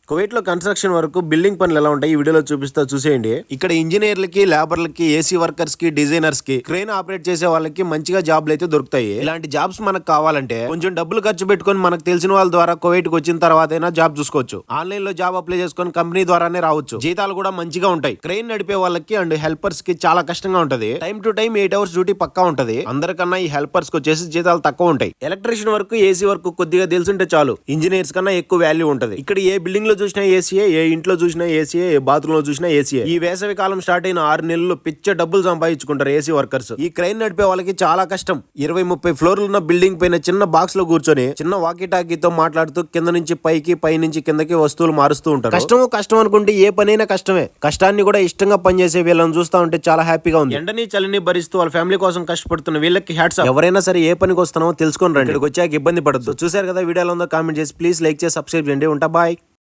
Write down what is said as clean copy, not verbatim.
Kuwait లో construction వరకు building పనులు ఎలా ఉంటాయి ఈ వీడియోలో చూపిస్తా, చూసేయండి. ఇక్కడ ఇంజనీర్లకి, లేబర్లకి, ఏసీ వర్కర్స్ కి, డిజైనర్స్ కి, క్రెయిన్ ఆపరేట్ చేసే వాళ్ళకి మంచిగా జాబ్లు అయితే దొరుకుతాయి. ఇలాంటి జాబ్స్ మనకు కావాలంటే కొంచెం డబ్బులు ఖర్చు పెట్టుకొని మనకు తెలిసిన వాళ్ళ ద్వారా కువైట్ కి వచ్చిన తర్వాత అయినా జాబ్ చూసుకోవచ్చు. ఆన్లైన్ లో జాబ్ అప్లై చేసుకొని కంపెనీ ద్వారానే రావచ్చు. జీతాలు కూడా మంచిగా ఉంటాయి. క్రెయిన్ నడిపే వాళ్ళకి అండ్ హెల్పర్స్ కి చాలా కష్టంగా ఉంటది. Time to time 8 hours duty పక్కా ఉంటది. అందరికన్నా ఈ హెల్పర్స్ కి వచ్చేసి జీతాలు తక్కువ ఉంటాయి. ఎలక్ట్రీషియన్ వరకు, ఏసీ వరకు కొద్దిగా తెలుసుంటే చాలు, ఇంజనీర్స్ కన్నా ఎక్కువ వాల్యూ ఉంటది. ఇక్కడ ఏ బిల్డింగ్ లో చూసినా ఏసీఏ, ఏ ఇంట్లో చూసినా ఏసీఏ, ఏ బాత్రూమ్ లో చూసినా ఏసీఏ. ఈ వేసవి కాలం స్టార్ట్ అయిన 6 నెలలు పిచ్చ డబ్బులు సంపాదించుకుంటారు ఏసీ వర్కర్స్. ఈ క్రెయిన్ నడిపే వాళ్ళకి చాలా కష్టం. 20-30 ఫ్లోర్లు ఉన్న బిల్డింగ్ పైన చిన్న బాక్స్ లో కూర్చొని చిన్న వాకీ టాకీతో మాట్లాడుతూ కింద నుంచి పైకి, పై నుంచి కిందకి వస్తువులు మారుస్తూ ఉంటారు. కష్టం అనుకుంటే ఏ పనైనా కష్టమే. కష్టాన్ని కూడా ఇష్టంగా పనిచేసే వీళ్ళని చూస్తా ఉంటే చాలా హ్యాపీగా ఉంది. ఎండని చలిని భరిస్తూ వాళ్ళ ఫ్యామిలీ కోసం కష్టపడుతున్న వీళ్ళకి హ్యాట్స్ ఆఫ్. ఎవరైనా సరే ఏ పనికి వస్తున్నామో తెలుసుకొని రండి. ఇక్కడికి వచ్చాక ఇబ్బంది పడద్దు. చూసారు కదా, వీడియోలో ఉందో కామెంట్ చేసి ప్లీజ్ లైక్ చేసి సబ్స్క్రైబ్ చేయండి. ఉంటా, బాయ్.